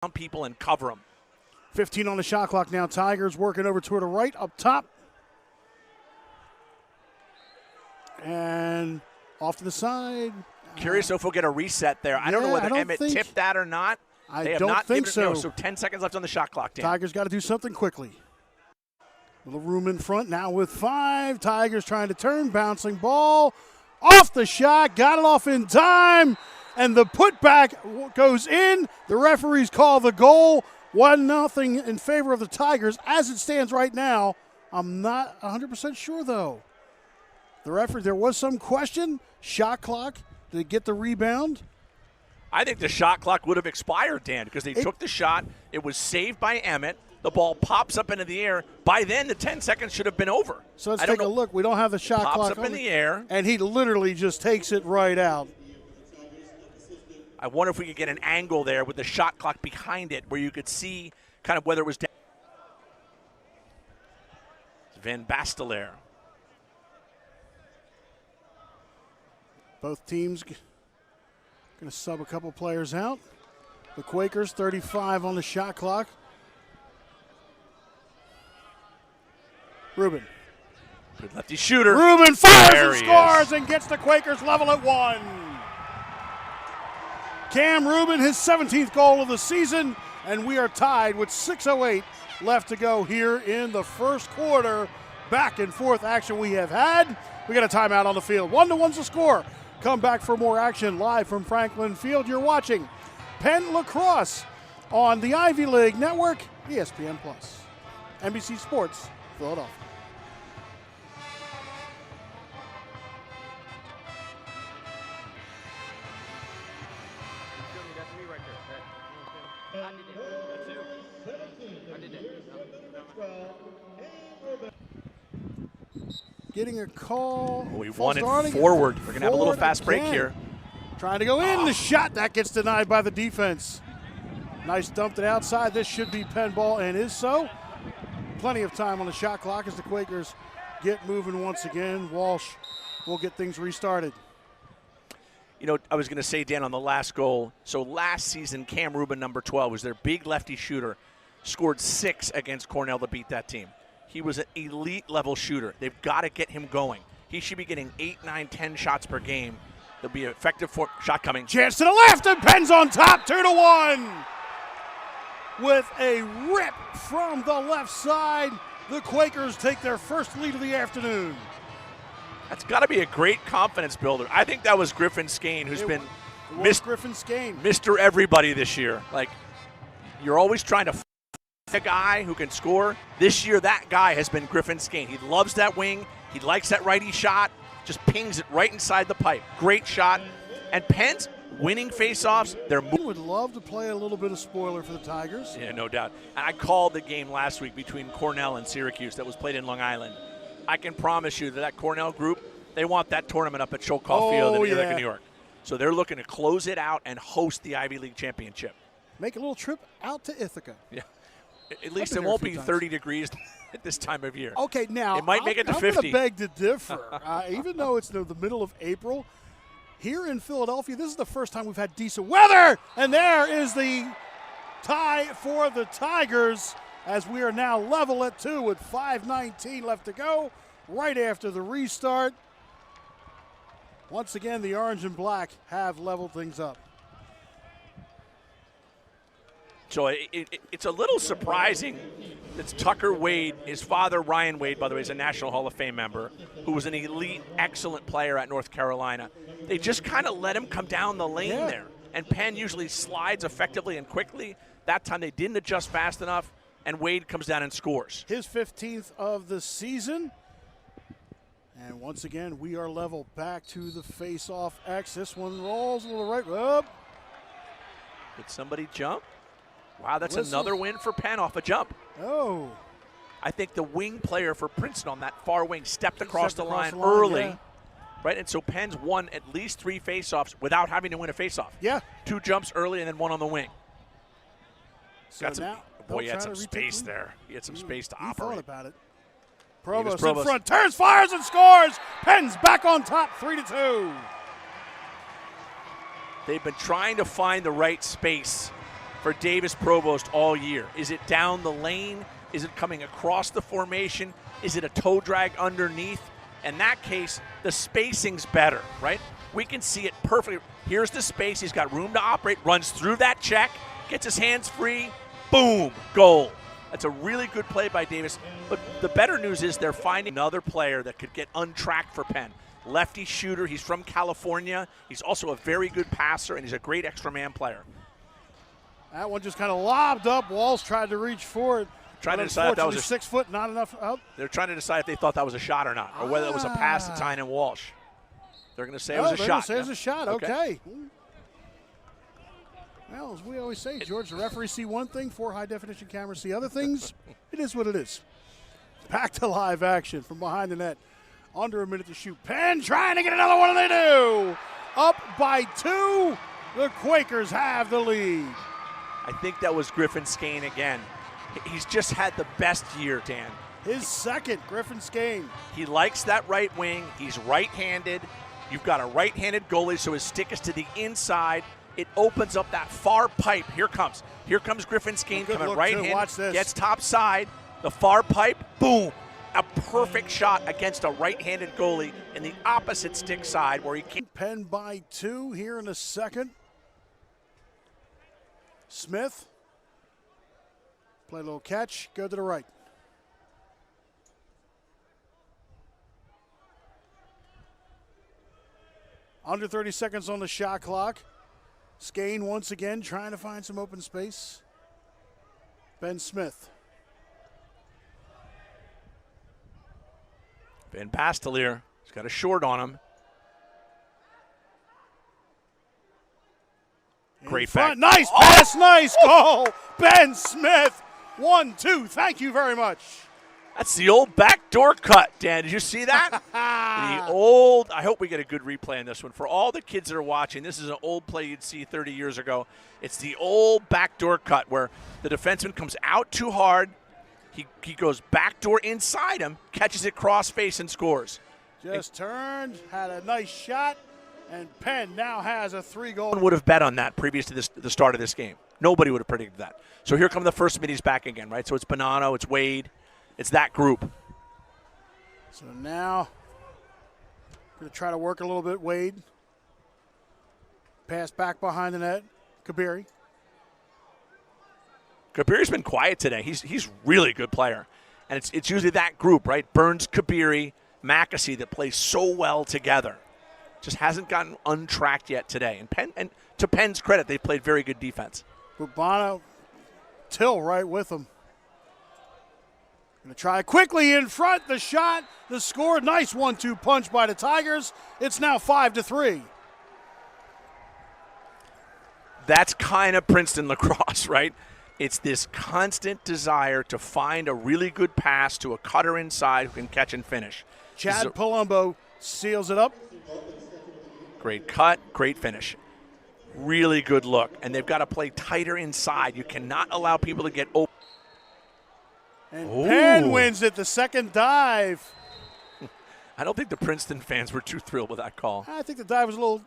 people and cover them. 15 on the shot clock now. Tigers working over toward the right up top. And off to the side. Curious if we'll get a reset there. I don't know whether Emmett tipped that or not. I don't think so. So 10 seconds left on the shot clock, Dan. Tigers got to do something quickly. Little room in front now with 5. Tigers trying to turn. Bouncing ball. Off the shot. Got it off in time. And the putback goes in. The referees call the goal. 1-0 in favor of the Tigers. As it stands right now, I'm not 100% sure, though. The referee, there was some question. Shot clock. Did it get the rebound? I think the shot clock would have expired, Dan, because they took the shot. It was saved by Emmett. The ball pops up into the air. By then, the 10 seconds should have been over. So let's take a look. We don't have the shot clock. Pops up in the air. And he literally just takes it right out. I wonder if we could get an angle there with the shot clock behind it where you could see kind of whether it was down. Van Bastelaar. Both teams going to sub a couple players out. The Quakers, 35 on the shot clock. Rubin. Good lefty shooter. Rubin fires and scores and gets the Quakers level at 1. Cam Rubin, his 17th goal of the season, and we are tied with 6:08 left to go here in the first quarter. Back and forth action we have had. We got a timeout on the field. 1-1's the score. Come back for more action live from Franklin Field. You're watching Penn Lacrosse on the Ivy League Network, ESPN+. NBC Sports, Philadelphia. Getting a call. We want it forward. We're going to have a little fast break here. Trying to go in. The shot. That gets denied by the defense. Nice dump to the outside. This should be Penn ball and is so. Plenty of time on the shot clock as the Quakers get moving once again. Walsh will get things restarted. You know, I was going to say, Dan, on the last goal. So last season, Cam Rubin, number 12, was their big lefty shooter. Scored 6 against Cornell to beat that team. He was an elite-level shooter. They've got to get him going. He should be getting 8, 9, 10 shots per game. There'll be an effective shot coming. Chance to the left, and Penn's on top, 2-1. With a rip from the left side, the Quakers take their first lead of the afternoon. That's got to be a great confidence builder. I think that was Griffin Skane, who's been Griffin Skane, Mr. Everybody this year. Like, you're always trying to a guy who can score. This year, that guy has been Griffin Skane. He loves that wing. He likes that righty shot. Just pings it right inside the pipe. Great shot. And Penn's winning faceoffs. They're would love to play a little bit of spoiler for the Tigers. Yeah, no doubt. And I called the game last week between Cornell and Syracuse that was played in Long Island. I can promise you that Cornell group, they want that tournament up at Chilcott Field in Ithaca, New York. So they're looking to close it out and host the Ivy League Championship. Make a little trip out to Ithaca. Yeah. At least it won't be 30 degrees at this time of year. Okay, now it might make it to 50. I'm going to beg to differ. Even though it's the middle of April, here in Philadelphia, this is the first time we've had decent weather. And there is the tie for the Tigers as we are now level at 2 with 5:19 left to go right after the restart. Once again, the orange and black have leveled things up. So it's a little surprising that Tucker Wade, his father Ryan Wade, by the way, is a National Hall of Fame member, who was an elite, excellent player at North Carolina. They just kind of let him come down the lane there. And Penn usually slides effectively and quickly. That time they didn't adjust fast enough, and Wade comes down and scores. His 15th of the season. And once again, we are level back to the face-off X. This one rolls a little right. Up. Did somebody jump? Wow, that's another win for Penn off a jump. Oh. I think the wing player for Princeton on that far wing stepped across the line early. Yeah. Right, and so Penn's won at least 3 face-offs without having to win a face-off. Yeah. 2 jumps early and then 1 on the wing. So got some, boy, he had some space there. He had some space to operate. He thought about it. Provost in front, turns, fires, and scores. Penn's back on top, 3-2. They've been trying to find the right space for Davis Provost all year? Is it down the lane? Is it coming across the formation? Is it a toe drag underneath? In that case, the spacing's better, right? We can see it perfectly. Here's the space. He's got room to operate, runs through that check, gets his hands free, boom, goal. That's a really good play by Davis. But the better news is they're finding another player that could get untracked for Penn. Lefty shooter. He's from California. He's also a very good passer, and he's a great extra man player. That one just kind of lobbed up. Walsh tried to reach for it. Trying to decide if that was a 6 foot, not enough out. They're trying to decide if they thought that was a shot or not, or whether it was a pass to Tynan Walsh. They're going to say it was a shot. Say it was a shot. Okay. Well, as we always say, George, the referees see one thing, 4 high-definition cameras see other things. It is what it is. Back to live action from behind the net. Under a minute to shoot. Penn trying to get another one, and they do. Up by 2. The Quakers have the lead. I think that was Griffin Skane again. He's just had the best year, Dan. His second, Griffin Skane. He likes that right wing. He's right-handed. You've got a right-handed goalie, so his stick is to the inside. It opens up that far pipe. Here comes Griffin Skane coming right-handed. Watch this. Gets top side. The far pipe, boom. A perfect shot against a right-handed goalie in the opposite stick side where he came. Penn by 2 here in the second. Smith. Play a little catch, go to the right. Under 30 seconds on the shot clock. Skane once again trying to find some open space. Ben Smith. Ben Pastelier. He's got a short on him. Great back. Nice pass, nice goal. Ben Smith. 1-2. Thank you very much. That's the old backdoor cut, Dan. Did you see that? The old, I hope we get a good replay on this one. For all the kids that are watching, this is an old play you'd see 30 years ago. It's the old backdoor cut where the defenseman comes out too hard. He goes backdoor inside him, catches it cross face, and scores. Just turned, had a nice shot, and Penn now has a 3-goal. No one would have bet on that previous to the start of this game. Nobody would have predicted that. So here come the first middies back again, right? So it's Bonanno, it's Wade, it's that group. So now, going to try to work a little bit, Wade. Pass back behind the net, Kabiri. Kabiri's been quiet today. He's really good player. And it's usually that group, right? Burns, Kabiri, Mackesy that plays so well together. Just hasn't gotten untracked yet today. And to Penn's credit, they played very good defense. Bubano, Till right with him. Going to try quickly in front, the shot, the score. Nice 1-2 punch by the Tigers. It's now 5-3. That's kind of Princeton lacrosse, right? It's this constant desire to find a really good pass to a cutter inside who can catch and finish. Chad Palumbo seals it up. Great cut, great finish. Really good look. And they've got to play tighter inside. You cannot allow people to get open. And Penn wins it, the second dive. I don't think the Princeton fans were too thrilled with that call. I think the dive was a little,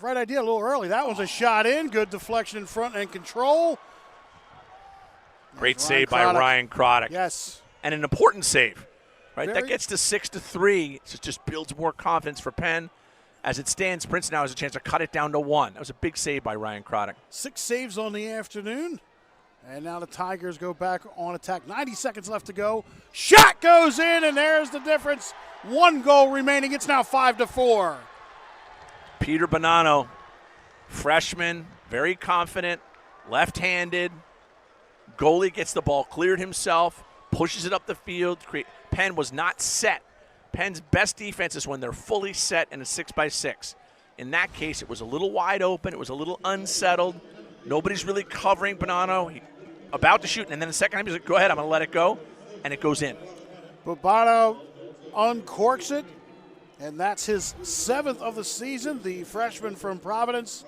right idea, a little early. That one's a shot in, good deflection in front and control. Great save by Ryan Croddick. Yes. And an important save, right? That gets to 6-3. So it just builds more confidence for Penn. As it stands, Princeton now has a chance to cut it down to 1. That was a big save by Ryan Croddick. 6 saves on the afternoon. And now the Tigers go back on attack. 90 seconds left to go. Shot goes in, and there's the difference. 1 goal remaining. It's now 5-4. Peter Bonanno, freshman, very confident, left-handed. Goalie gets the ball, cleared himself, pushes it up the field. Penn was not set. Penn's best defense is when they're fully set in a 6x6. In that case, it was a little wide open. It was a little unsettled. Nobody's really covering Bonanno. About to shoot, and then the second time he's like, go ahead, I'm going to let it go, and it goes in. Bonanno uncorks it, and that's his 7th of the season. The freshman from Providence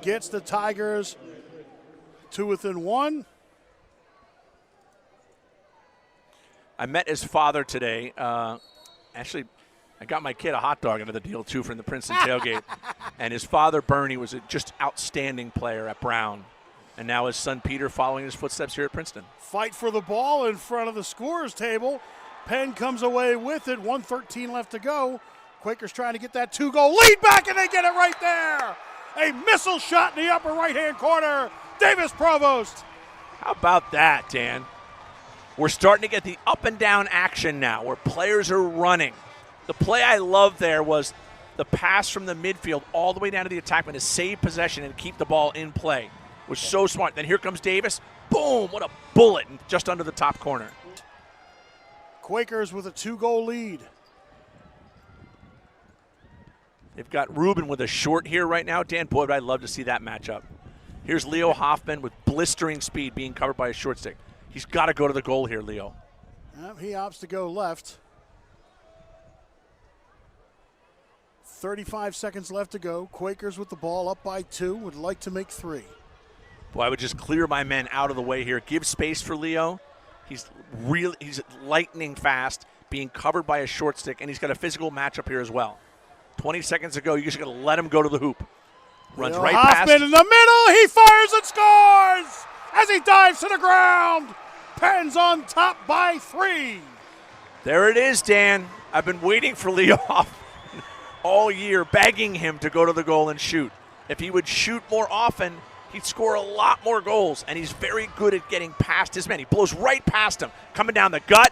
gets the Tigers to within 1. I met his father today. Actually, I got my kid a hot dog under the deal, too, from the Princeton tailgate. And his father, Bernie, was a just outstanding player at Brown. And now his son Peter following his footsteps here at Princeton. Fight for the ball in front of the scorer's table. Penn comes away with it. 1:13 left to go. Quakers trying to get that 2-goal lead back, and they get it right there. A missile shot in the upper right-hand corner. Davis Provost. How about that, Dan? We're starting to get the up and down action now where players are running. The play I love there was the pass from the midfield all the way down to the attackman to save possession and keep the ball in play. It was so smart. Then here comes Davis. Boom, what a bullet just under the top corner. Quakers with a 2-goal lead. They've got Ruben with a short here right now. Dan, boy, I'd love to see that matchup. Here's Leo Hoffman with blistering speed being covered by a short stick. He's got to go to the goal here, Leo. He opts to go left. 35 seconds left to go. Quakers with the ball up by 2, would like to make 3. Boy, I would just clear my men out of the way here. Give space for Leo. He's lightning fast, being covered by a short stick, and he's got a physical matchup here as well. 20 seconds ago, you just got to let him go to the hoop. Runs Leo right Hoffman past. In the middle, he fires and scores as he dives to the ground. Penn's on top by 3. There it is, Dan. I've been waiting for Leo Hoffman all year, begging him to go to the goal and shoot. If he would shoot more often, he'd score a lot more goals, and he's very good at getting past his men. He blows right past him, coming down the gut.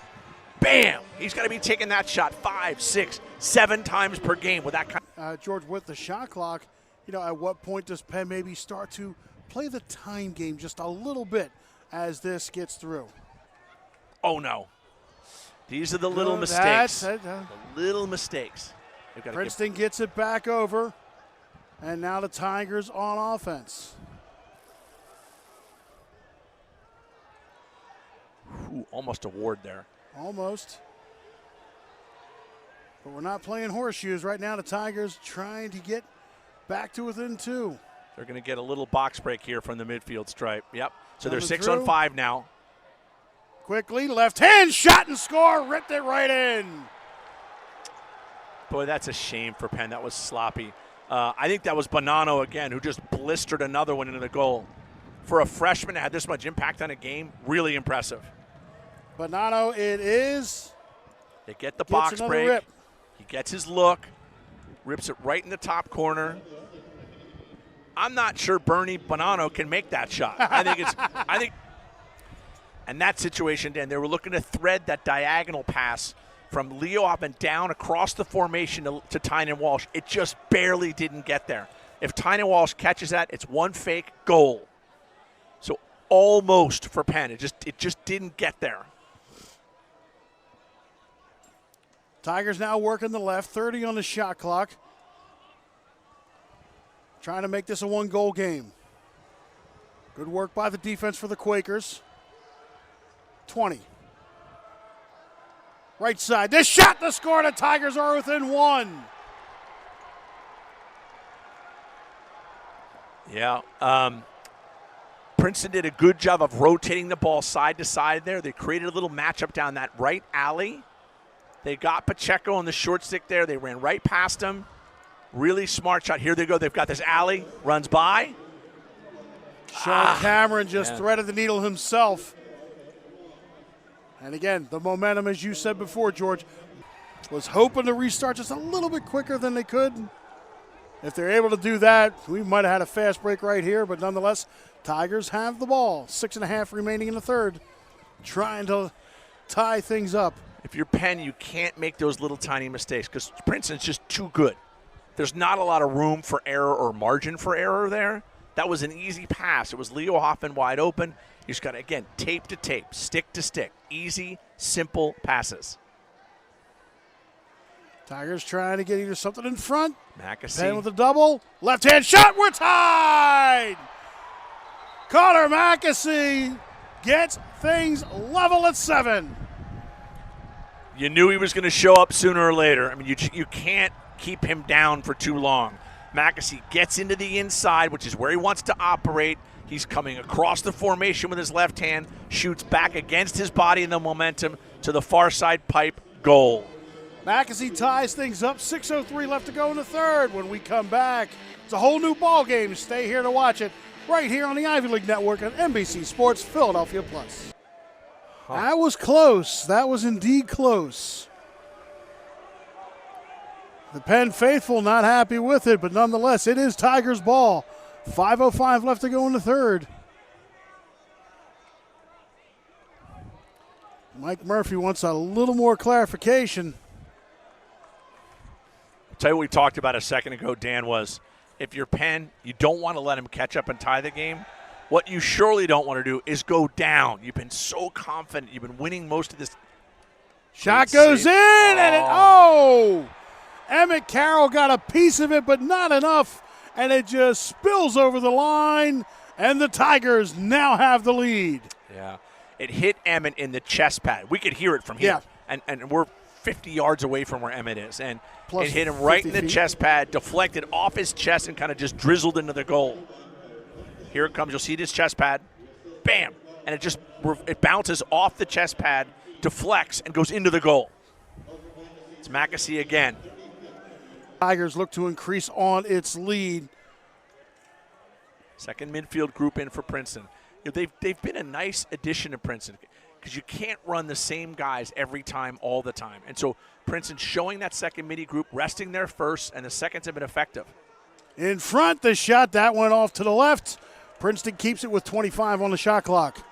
Bam! He's got to be taking that shot 5, 6, 7 times per game with that kind. George, with the shot clock, at what point does Penn maybe start to play the time game just a little bit as this gets through? Oh, no. These are the little mistakes. The little mistakes. Princeton gets it back over, and now the Tigers on offense. Ooh, almost a ward there. Almost. But we're not playing horseshoes right now. The Tigers trying to get back to within 2. They're going to get a little box break here from the midfield stripe. Yep. So they're 6 through. on 5 now. Quickly, left hand shot and score. Ripped it right in. Boy, that's a shame for Penn. That was sloppy. I think that was Bonanno again, who just blistered another one into the goal. For a freshman to have this much impact on a game, really impressive. Bonanno it is. They get the box break. Rip. He gets his look, rips it right in the top corner. I'm not sure Bernie Bonanno can make that shot. I think and that situation, Dan, they were looking to thread that diagonal pass from Leo up and down across the formation to Tynan Walsh. It just barely didn't get there. If Tynan Walsh catches that, it's one fake goal. So almost for Penn. It just didn't get there. Tigers now working the left, 30 on the shot clock. Trying to make this a 1-goal game. Good work by the defense for the Quakers. 20. Right side. This shot to score. The Tigers are within 1. Yeah. Princeton did a good job of rotating the ball side to side there. They created a little matchup down that right alley. They got Pacheco on the short stick there. They ran right past him. Really smart shot. Here they go. They've got this alley. Runs by. Sean Cameron just threaded the needle himself. And again, the momentum, as you said before, George, was hoping to restart just a little bit quicker than they could. If they're able to do that, we might have had a fast break right here, but nonetheless, Tigers have the ball. 6.5 remaining in the third, trying to tie things up. If you're Penn, you can't make those little tiny mistakes because Princeton's just too good. There's not a lot of room for error or margin for error there. That was an easy pass. It was Leo Hoffman wide open. You just got to, again, tape to tape, stick to stick. Easy, simple passes. Tigers trying to get either something in front. Mackesy. Penn with a double. Left-hand shot. We're tied. Connor Mackesy gets things level at 7. You knew he was going to show up sooner or later. I mean, you can't keep him down for too long. Mackesy gets into the inside, which is where he wants to operate. He's coming across the formation with his left hand, shoots back against his body and the momentum to the far side pipe, goal. Mackesy ties things up. 6:03 left to go in the third. When we come back, it's a whole new ball game. Stay here to watch it right here on the Ivy League Network on NBC Sports Philadelphia Plus. That was close. That was indeed close. The Penn faithful not happy with it, but nonetheless, it is Tigers ball. 5:05 left to go in the third. Mike Murphy wants a little more clarification. I'll tell you what we talked about a second ago, Dan, was if you're Penn, you don't want to let him catch up and tie the game. What you surely don't want to do is go down. You've been so confident. You've been winning most of this. Shot goes in, and Emmett Carroll got a piece of it, but not enough, and it just spills over the line, and the Tigers now have the lead. Yeah, it hit Emmett in the chest pad. We could hear it from here, and we're 50 yards away from where Emmett is, and Plus it hit him right in the chest pad, deflected off his chest, and kind of just drizzled into the goal. Here it comes. You'll see this chest pad. Bam! And it bounces off the chest pad, deflects, and goes into the goal. It's McAsee again. Tigers look to increase on its lead. Second midfield group in for Princeton. You know, they've been a nice addition to Princeton because you can't run the same guys every time all the time. And so Princeton showing that second midi group, resting their first, and the seconds have been effective. In front, the shot, that went off to the left. Princeton keeps it with 25 on the shot clock.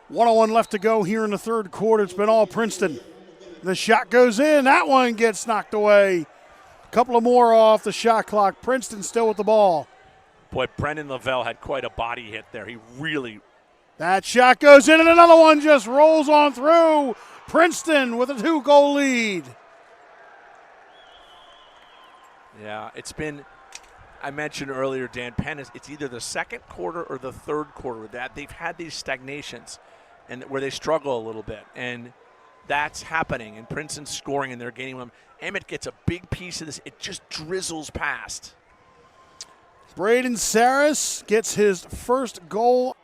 1:01 left to go here in the third quarter. It's been all Princeton. The shot goes in. That one gets knocked away. A couple of more off the shot clock. Princeton still with the ball. Boy, Brendan Lavelle had quite a body hit there. He really. That shot goes in, and another one just rolls on through. Princeton with a 2-goal lead. Yeah, it's been. I mentioned earlier, Dan, Penn it's either the second quarter or the third quarter that they've had these stagnations, and where they struggle a little bit, and that's happening. And Princeton's scoring, and they're gaining them. Emmett gets a big piece of this. It just drizzles past. Braden Saris gets his first goal.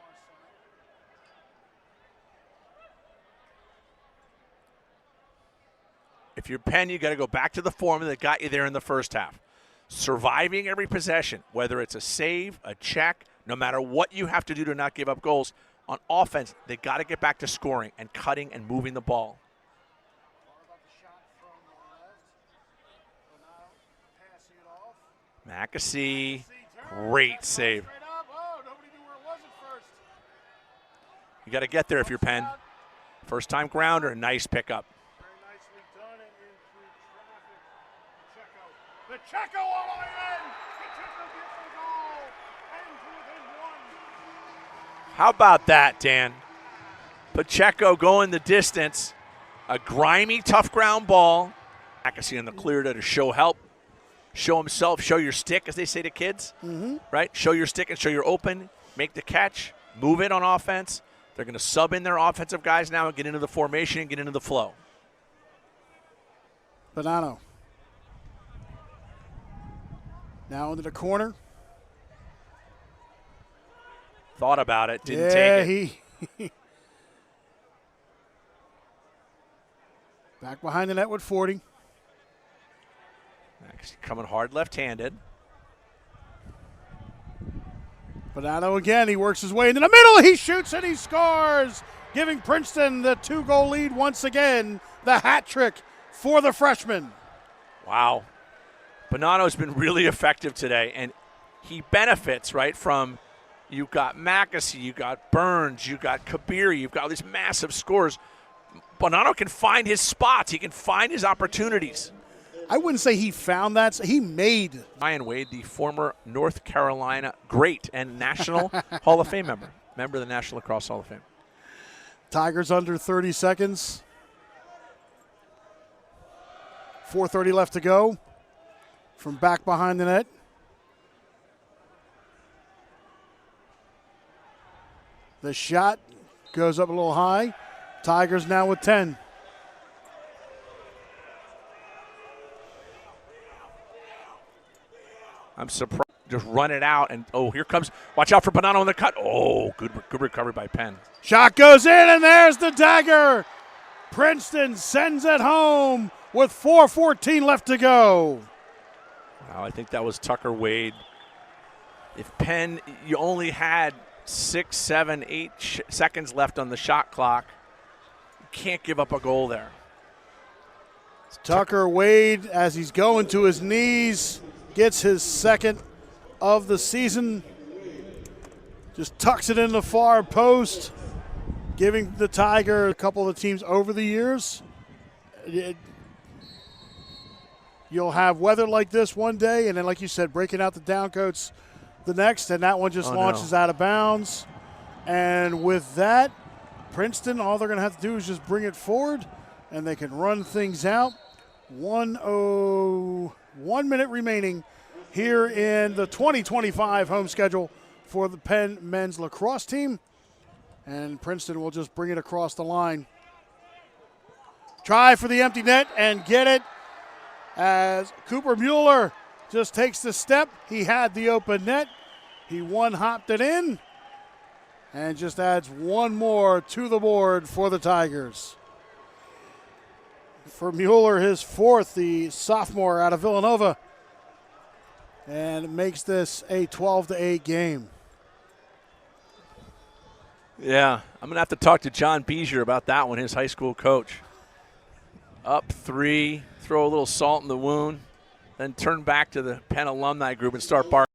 If you're Penn, you got to go back to the formula that got you there in the first half. Surviving every possession, whether it's a save, a check, no matter what you have to do to not give up goals. On offense, they got to get back to scoring and cutting and moving the ball. McAsee, great save. You got to get there if you're Penn. First time grounder, nice pickup. The Checo all the way in. Pacheco gets the goal. And within one. How about that, Dan? Pacheco going the distance. A grimy, tough ground ball. McAsee in the clear to show help. Show himself, show your stick, as they say to kids. Right? Show your stick and show you're open. Make the catch. Move it on offense. They're going to sub in their offensive guys now and get into the formation and get into the flow. Bonanno. Now into the corner. Thought about it, didn't take it. Back behind the net with 40. Coming hard left-handed. Bonanno again, he works his way into the middle. He shoots and he scores, giving Princeton the 2-goal lead once again. The hat trick for the freshman. Wow. Bonanno's been really effective today, and he benefits, right, from you've got McAsee, you've got Burns, you've got Kabir, you've got all these massive scores. Bonanno can find his spots. He can find his opportunities. I wouldn't say he found that. He made. Ryan Wade, the former North Carolina great and National Hall of Fame member of the National Lacrosse Hall of Fame. Tigers under 30 seconds. 4:30 left to go. From back behind the net. The shot goes up a little high. Tigers now with 10. I'm surprised. Just run it out, and here comes. Watch out for Bonanno on the cut. Oh, good recovery by Penn. Shot goes in, and there's the dagger. Princeton sends it home with 4:14 left to go. Wow, I think that was Tucker Wade if Penn, you only had 6, 7, 8 seconds left on the shot clock, you can't give up a goal there. Tucker Wade, as he's going to his knees, gets his second of the season. Just tucks it in the far post, giving the Tiger a couple of the teams over the years. You'll have weather like this one day, and then, like you said, breaking out the downcoats the next, and that one just launches out of bounds. And with that, Princeton, all they're going to have to do is just bring it forward, and they can run things out. 1 minute remaining here in the 2025 home schedule for the Penn men's lacrosse team. And Princeton will just bring it across the line. Try for the empty net and get it as Cooper Mueller just takes the step. He had the open net. He one-hopped it in and just adds one more to the board for the Tigers. For Mueller, his fourth, the sophomore out of Villanova, and makes this a 12-8 game. Yeah, I'm going to have to talk to John Beezer about that one, his high school coach. Up 3, throw a little salt in the wound, then turn back to the Penn alumni group and start barking.